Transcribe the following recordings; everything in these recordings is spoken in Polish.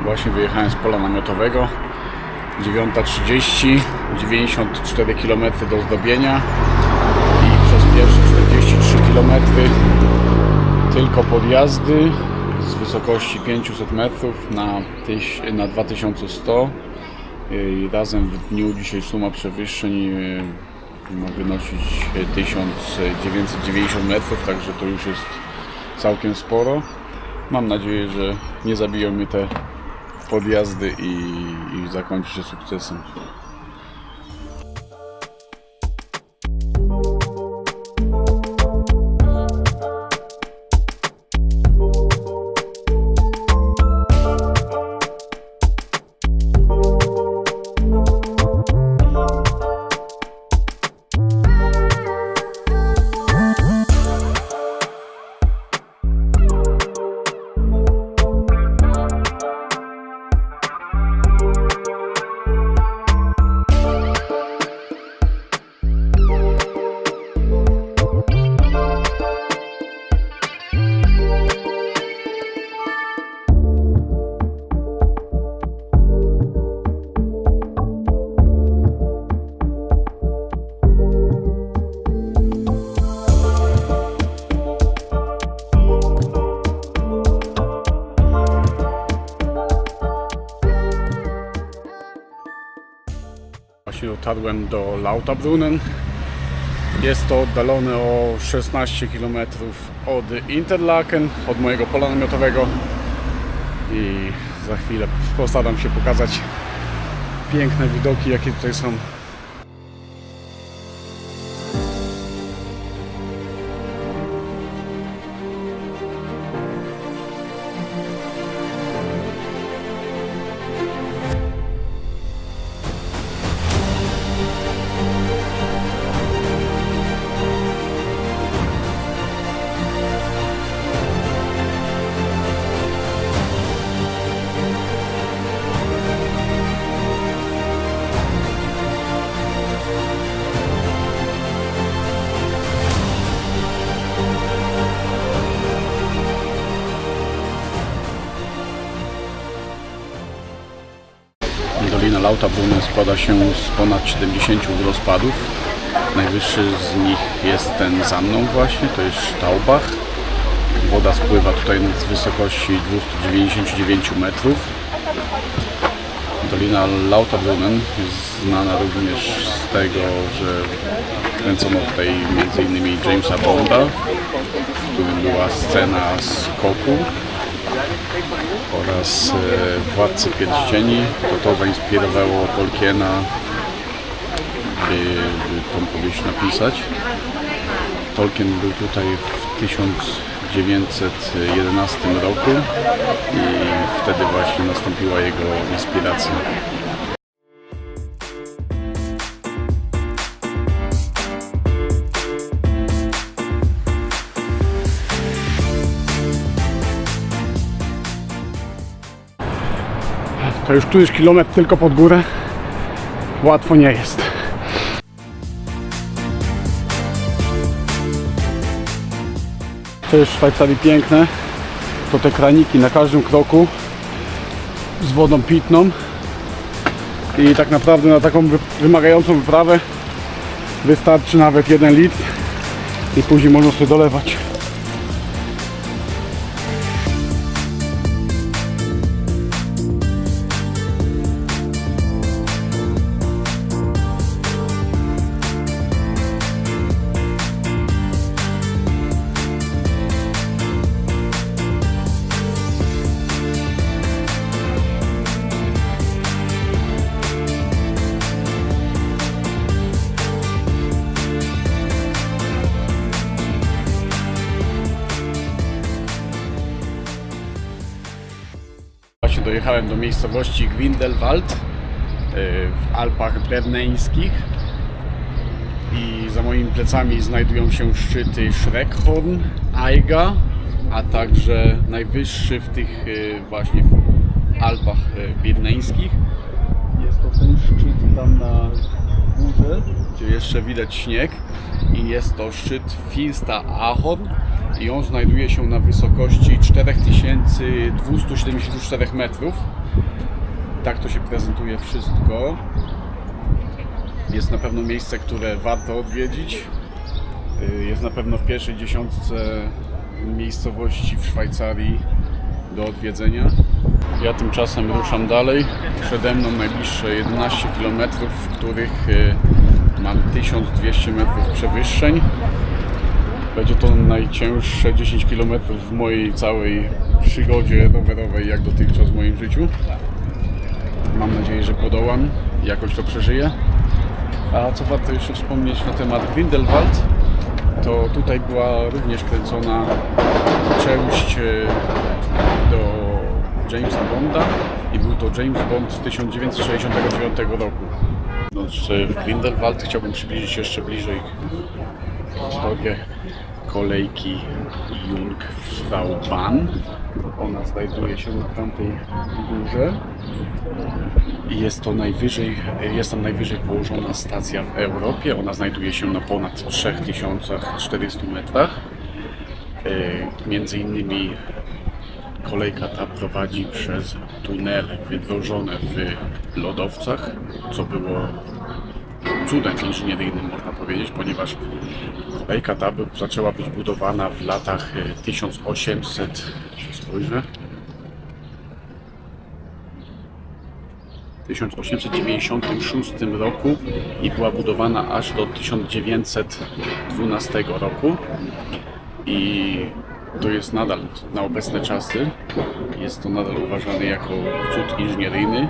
Właśnie wyjechałem z pola namiotowego. 9:30, 94 km do zdobienia i przez pierwsze 43 km tylko podjazdy z wysokości 500 metrów na 2100 i razem w dniu dzisiaj suma przewyższeń ma wynosić 1990 metrów, także to już jest całkiem sporo. Mam nadzieję, że nie zabiją mnie te podjazdy i zakończy się sukcesem. Właśnie dotarłem do Lauterbrunnen. Jest to oddalone o 16 km od Interlaken, od mojego pola namiotowego i za chwilę postaram się pokazać piękne widoki, jakie tutaj są. Dolina Lauterbrunnen składa się z ponad 70 wodospadów. Najwyższy z nich jest ten za mną właśnie, to jest Staubach. Woda spływa tutaj z wysokości 299 metrów. Dolina Lauterbrunnen jest znana również z tego, że kręcono tutaj m.in. Jamesa Bonda, w którym była scena skoku, oraz Władcy Pierścieni. To zainspirowało Tolkiena, by tą powieść napisać. Tolkien był tutaj w 1911 roku i wtedy właśnie nastąpiła jego inspiracja. To już któryś kilometr tylko pod górę. Łatwo nie jest. Co jest w Szwajcarii piękne, to te kraniki na każdym kroku z wodą pitną. I tak naprawdę na taką wymagającą wyprawę wystarczy nawet 1 litr i później można sobie dolewać. Właśnie dojechałem do miejscowości Grindelwald w Alpach Berneńskich i za moimi plecami znajdują się szczyty Schreckhorn, Eiga, a także najwyższy w tych właśnie w Alpach Berneńskich. Jest to ten szczyt tam na górze, gdzie jeszcze widać śnieg, i jest to szczyt Firsta Ahorn. i on znajduje się na wysokości 4274 metrów. Tak to się prezentuje wszystko. Jest na pewno miejsce, które warto odwiedzić. Jest na pewno w pierwszej dziesiątce miejscowości w Szwajcarii do odwiedzenia. Ja tymczasem ruszam dalej. Przede mną najbliższe 11 km, w których mam 1200 metrów przewyższeń. Będzie to najcięższe 10 km w mojej całej przygodzie rowerowej jak dotychczas w moim życiu. Mam nadzieję, że podołam i jakoś to przeżyję. A co warto jeszcze wspomnieć na temat Grindelwald, to tutaj była również kręcona część do Jamesa Bonda i był to James Bond z 1969 roku. W Grindelwald chciałbym przybliżyć jeszcze bliżej historię kolejki Jungfrau-Bahn. Ona znajduje się na tamtej górze i jest tam najwyżej położona stacja w Europie. Ona znajduje się na ponad 3400 metrach. Między innymi kolejka ta prowadzi przez tunele wydrożone w lodowcach, co było cudem inżynieryjnym, można powiedzieć, ponieważ kolejka ta zaczęła być budowana w latach 1896 roku i była budowana aż do 1912 roku. I to jest nadal, na obecne czasy, jest to nadal uważane jako cud inżynieryjny.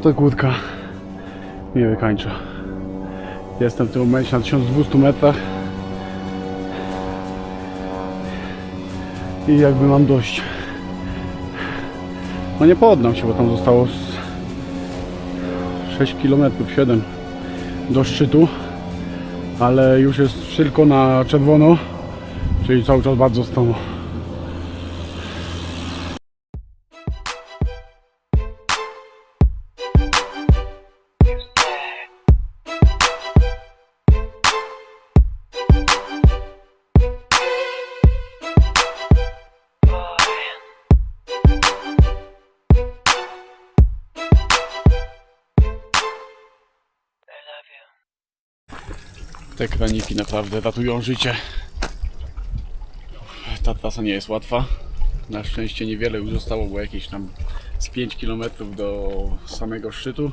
Ta górka mnie wykańcza. Jestem w tym momencie na 1200 metrach i jakby mam dość. No nie poddam się, bo tam zostało 6 km, 7 do szczytu, ale już jest tylko na czerwono, czyli cały czas bardzo stromo. Te kraniki naprawdę ratują życie. Ta trasa nie jest łatwa. Na szczęście niewiele już zostało, bo jakieś tam z 5 km do samego szczytu.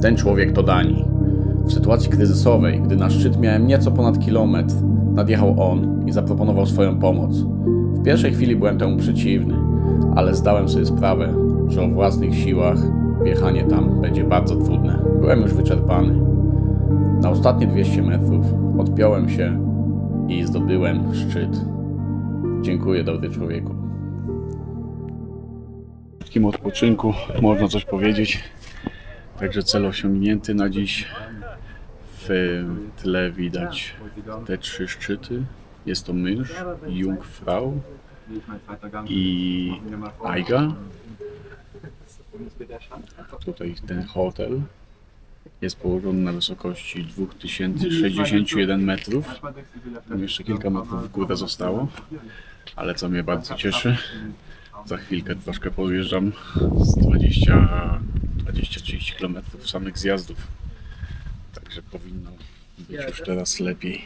Ten człowiek to Dani. W sytuacji kryzysowej, gdy na szczyt miałem nieco ponad kilometr, nadjechał on i zaproponował swoją pomoc. W pierwszej chwili byłem temu przeciwny, ale zdałem sobie sprawę, że o własnych siłach wjechanie tam będzie bardzo trudne. Byłem już wyczerpany. Na ostatnie 200 metrów odpiąłem się i zdobyłem szczyt. Dziękuję, dobry człowieku. W krótkim odpoczynku można coś powiedzieć. Także cel osiągnięty na dziś. W tle widać te 3 szczyty. Jest to Münch, Jungfrau i Eiger. Tutaj ten hotel jest położony na wysokości 2061 metrów. Tam jeszcze kilka metrów w górę zostało, ale co mnie bardzo cieszy, za chwilkę troszkę podjeżdżam z 20-30 km samych zjazdów. Także powinno być już teraz lepiej.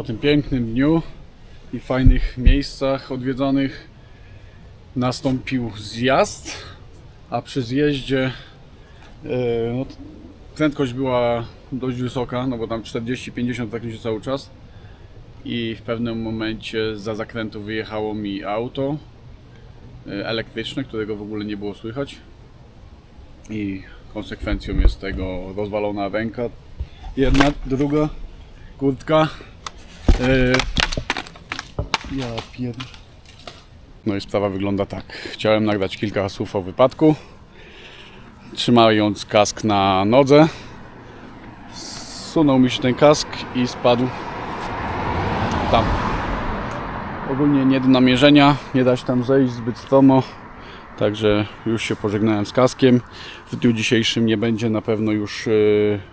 po tym pięknym dniu i fajnych miejscach odwiedzonych nastąpił zjazd, a przy zjeździe no, prędkość była dość wysoka, no bo tam 40-50 tak się cały czas i w pewnym momencie za zakrętu wyjechało mi auto elektryczne, którego w ogóle nie było słychać i konsekwencją jest tego rozwalona ręka, jedna, druga, kurtka. Ja pierd... No i sprawa wygląda tak. Chciałem nagrać kilka słów o wypadku. Trzymając kask na nodze, zsunął mi się ten kask i spadł tam. Ogólnie nie do namierzenia, nie da się tam zejść zbyt stromo. Także już się pożegnałem z kaskiem. W dniu dzisiejszym nie będzie na pewno już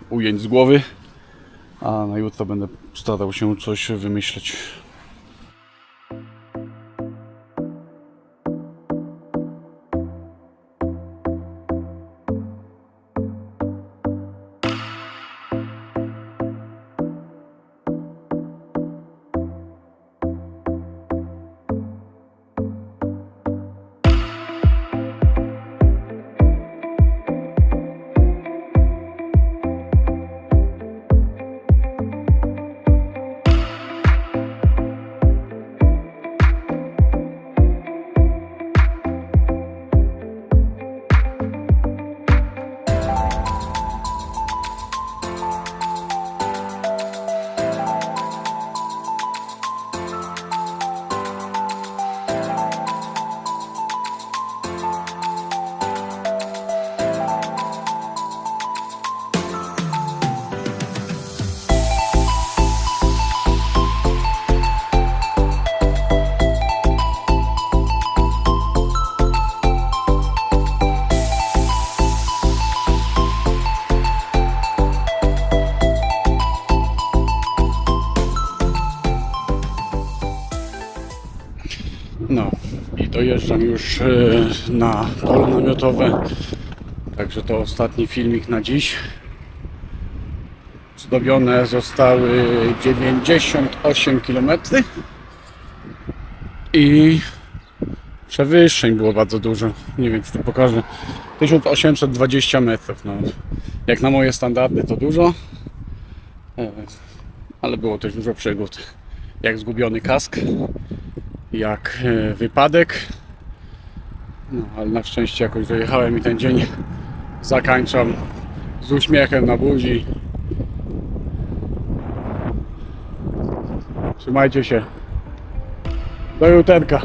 ujęć z głowy. A na jutro będę starał się coś wymyśleć. No i dojeżdżam już na pole namiotowe, także to ostatni filmik na dziś. Zdobione zostały 98 km i przewyższeń było bardzo dużo, nie wiem czy tu pokażę, 1820 metrów, no, jak na moje standardy to dużo, ale było też dużo przygód, jak zgubiony kask, jak wypadek, no, ale na szczęście jakoś dojechałem i ten dzień zakończam z uśmiechem na buzi. Trzymajcie się, do juterka.